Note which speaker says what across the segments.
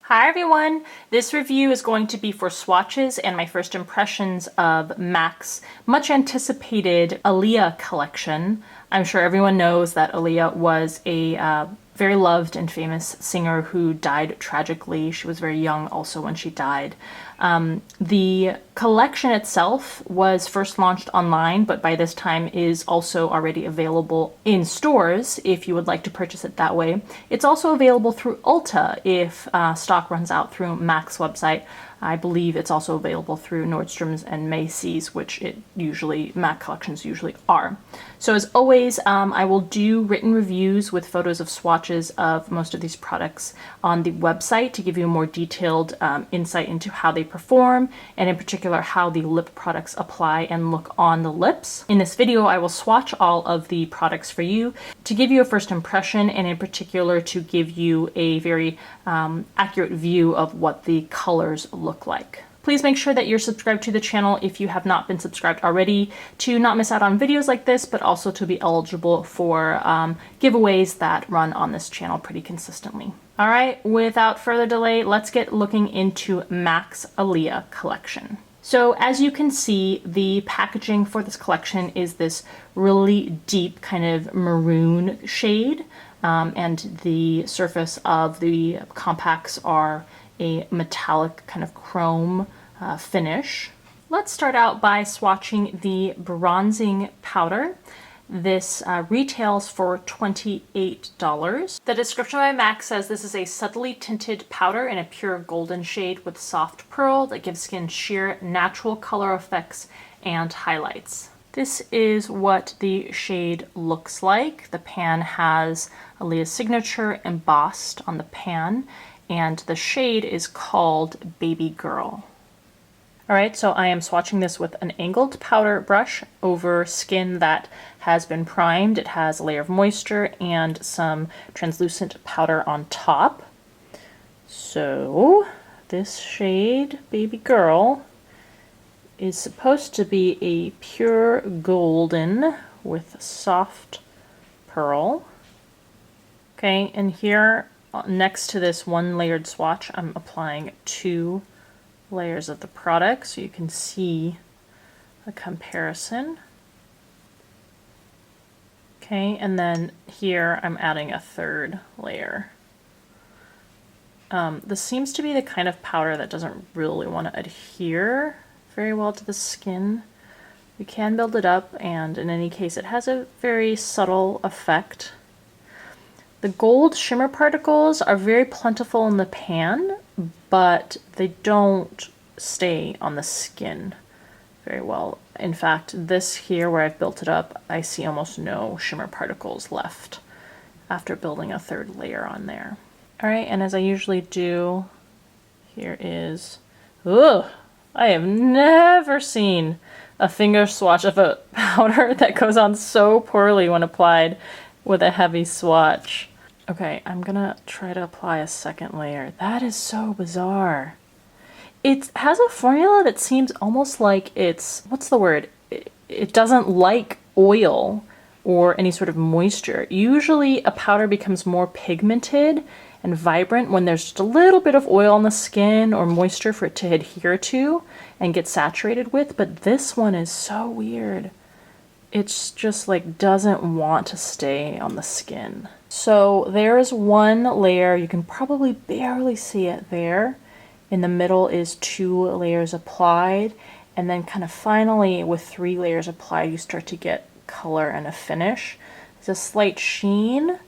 Speaker 1: Hi everyone! This review is going to be for swatches and my first impressions of MAC's much anticipated Aaliyah collection. I'm sure everyone knows that Aaliyah was a very loved and famous singer who died tragically. She was very young also when she died. The collection itself was first launched online, but by this time is also already available in stores if you would like to purchase it that way. It's also available through Ulta if stock runs out through MAC's website. I believe it's also available through Nordstrom's and Macy's, which MAC collections usually are. So as always, I will do written reviews with photos of swatches of most of these products on the website to give you a more detailed insight into how they perform, and in particular how the lip products apply and look on the lips. In this video, I will swatch all of the products for you to give you a first impression, and in particular to give you a very accurate view of what the colors look like. Please make sure that you're subscribed to the channel if you have not been subscribed already to not miss out on videos like this, but also to be eligible for giveaways that run on this channel pretty consistently. All right, without further delay, let's get looking into MAC's Aaliyah collection. So as you can see, the packaging for this collection is this really deep kind of maroon shade, and the surface of the compacts are a metallic kind of chrome finish. Let's start out by swatching the bronzing powder. This retails for $28. The description by MAC says this is a subtly tinted powder in a pure golden shade with soft pearl that gives skin sheer natural color effects and highlights. This is what the shade looks like. The pan has Aaliyah's signature embossed on the pan, and the shade is called Baby Girl. All right, so I am swatching this with an angled powder brush over skin that has been primed. It has a layer of moisture and some translucent powder on top. So this shade, Baby Girl, is supposed to be a pure golden with soft pearl. Okay, and here next to this one layered swatch, I'm applying 2 layers of the product so you can see a comparison. Okay, and then here I'm adding a 3rd layer. This seems to be the kind of powder that doesn't really want to adhere very well to the skin. You can build it up, and in any case it has a very subtle effect. The gold shimmer particles are very plentiful in the pan, but they don't stay on the skin very well. In fact, this here where I've built it up, I see almost no shimmer particles left after building a 3rd layer on there. All right, and as I usually do, here is, ugh, I have never seen a finger swatch of a powder that goes on so poorly when applied with a heavy swatch. Okay, I'm gonna try to apply a 2nd layer. That is so bizarre. It has a formula that seems almost like it's, what's the word? It doesn't like oil or any sort of moisture. Usually a powder becomes more pigmented and vibrant when there's just a little bit of oil on the skin or moisture for it to adhere to and get saturated with, but this one is so weird. It's just like doesn't want to stay on the skin. So there's 1 layer. You can probably barely see it there. In the middle is 2 layers applied, and then kind of finally with 3 layers applied you start to get color and a finish. It's a slight sheen,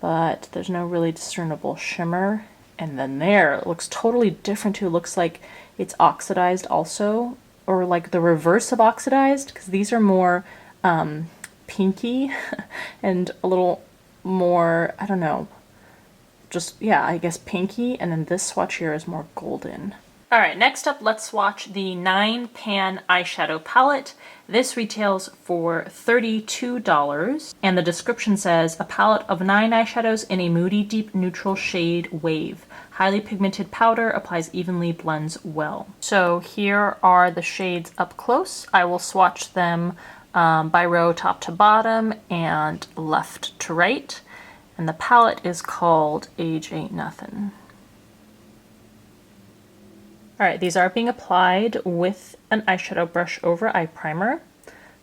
Speaker 1: but there's no really discernible shimmer. And then there, it looks totally different too. It looks like it's oxidized also, or like the reverse of oxidized, because these are more pinky and a little more, I don't know, just, yeah, I guess pinky, and then this swatch here is more golden. All right, next up, let's swatch the 9 Pan eyeshadow palette. This retails for $32, and the description says, a palette of 9 eyeshadows in a moody, deep neutral shade Wave. Highly pigmented powder, applies evenly, blends well. So here are the shades up close. I will swatch them by row top to bottom and left to right. And the palette is called Age Ain't Nothing. All right, these are being applied with an eyeshadow brush over eye primer.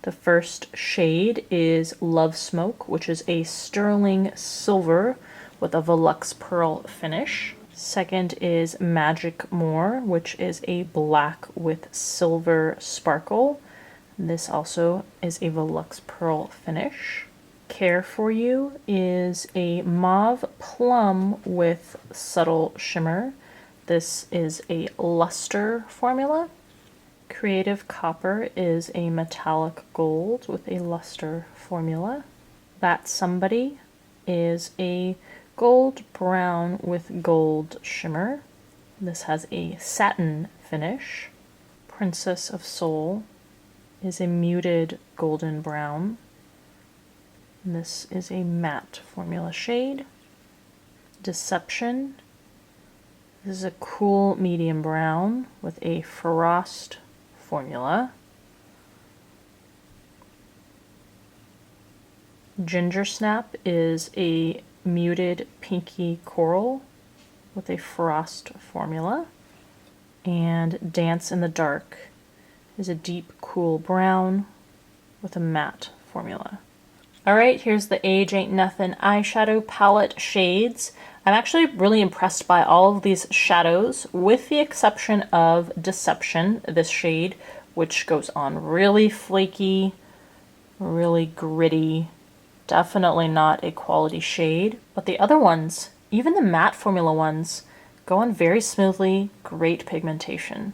Speaker 1: The first shade is Love Smoke, which is a sterling silver with a Volux pearl finish. Second is Magic More, which is a black with silver sparkle. This also is a Volux pearl finish. Care For You is a mauve plum with subtle shimmer. This is a luster formula. Creative Copper is a metallic gold with a luster formula. That Somebody is a gold brown with gold shimmer. This has a satin finish. Princess of Soul is a muted golden brown. And this is a matte formula shade. Deception. This is a cool medium brown with a frost formula. Ginger Snap is a muted pinky coral with a frost formula. And Dance in the Dark is a deep cool brown with a matte formula. Alright, here's the Age Ain't Nothin' eyeshadow palette shades. I'm actually really impressed by all of these shadows, with the exception of Deception, this shade, which goes on really flaky, really gritty, definitely not a quality shade. But the other ones, even the matte formula ones, go on very smoothly, great pigmentation.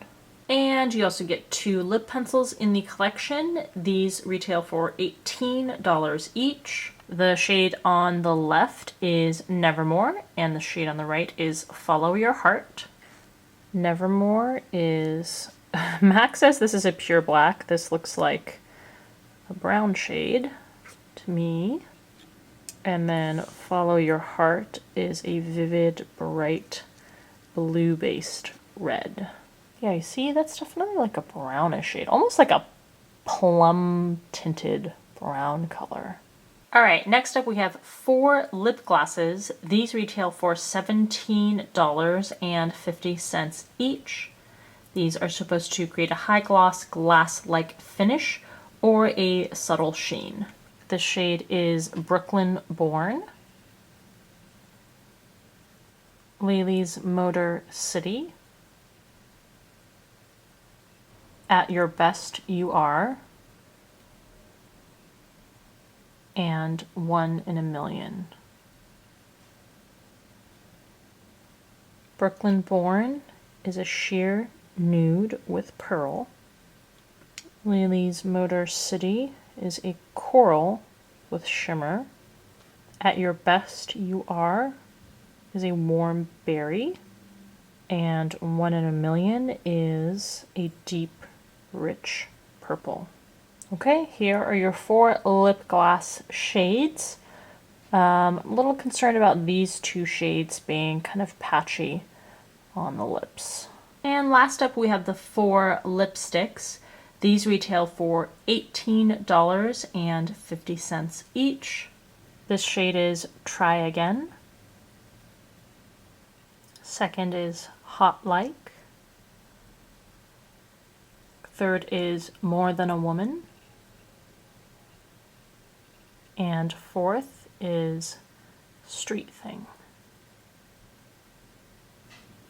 Speaker 1: And you also get 2 lip pencils in the collection. These retail for $18 each. The shade on the left is Nevermore, and the shade on the right is Follow Your Heart. Nevermore is... Max says this is a pure black. This looks like a brown shade to me. And then Follow Your Heart is a vivid, bright, blue-based red. Yeah, you see, that's definitely like a brownish shade, almost like a plum tinted brown color. All right, next up we have 4 lip glosses. These retail for $17.50 each. These are supposed to create a high gloss, glass-like finish or a subtle sheen. The shade is Brooklyn Born, Lily's Motor City, At Your Best You Are, and 1 in a Million. Brooklyn Born is a sheer nude with pearl. Lily's Motor City is a coral with shimmer. At Your Best You Are is a warm berry. And 1 in a Million is a deep, rich purple. Okay, here are your 4 lip gloss shades. I'm a little concerned about these 2 shades being kind of patchy on the lips. And last up we have the 4 lipsticks. These retail for $18.50 each. This shade is Try Again. Second is Hot Like. Third is More Than a Woman. And fourth is Street Thing.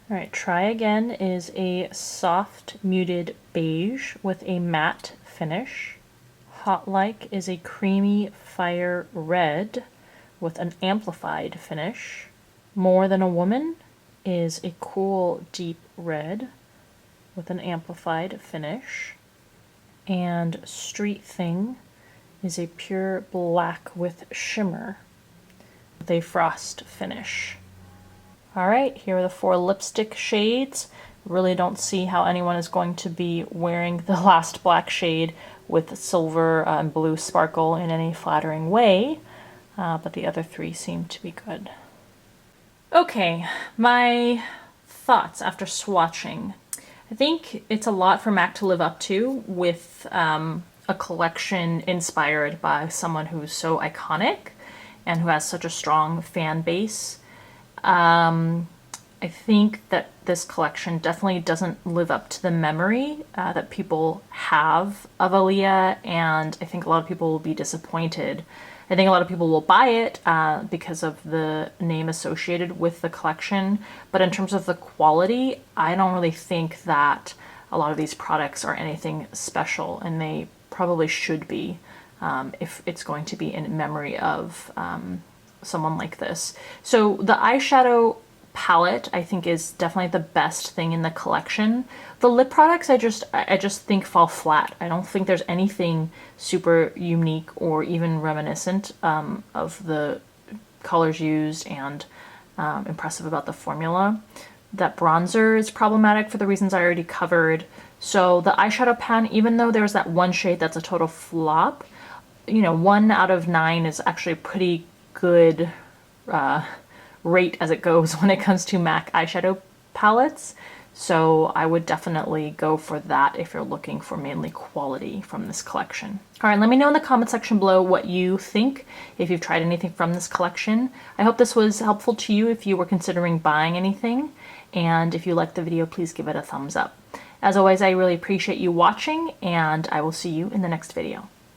Speaker 1: All right, Try Again is a soft muted beige with a matte finish. Hot Like is a creamy fire red with an amplified finish. More Than a Woman is a cool deep red with an amplified finish. And Street Thing is a pure black with shimmer with a frost finish. All right, here are the 4 lipstick shades. Really don't see how anyone is going to be wearing the last black shade with silver and blue sparkle in any flattering way, but the other 3 seem to be good. Okay, my thoughts after swatching. I think it's a lot for MAC to live up to with a collection inspired by someone who's so iconic and who has such a strong fan base. I think that this collection definitely doesn't live up to the memory that people have of Aaliyah, and I think a lot of people will be disappointed. I think a lot of people will buy it because of the name associated with the collection, but in terms of the quality, I don't really think that a lot of these products are anything special, and they probably should be if it's going to be in memory of someone like this. So the eyeshadow palette I think is definitely the best thing in the collection. The lip products I just think fall flat. I don't think there's anything super unique or even reminiscent of the colors used and impressive about the formula. That bronzer is problematic for the reasons I already covered. So the eyeshadow pan, even though there's that one shade that's a total flop, you know, 1 out of 9 is actually a pretty good rate as it goes when it comes to MAC eyeshadow palettes. So I would definitely go for that if you're looking for mainly quality from this collection. All right, let me know in the comment section below what you think, if you've tried anything from this collection. I hope this was helpful to you if you were considering buying anything. And if you liked the video, please give it a thumbs up. As always, I really appreciate you watching, and I will see you in the next video.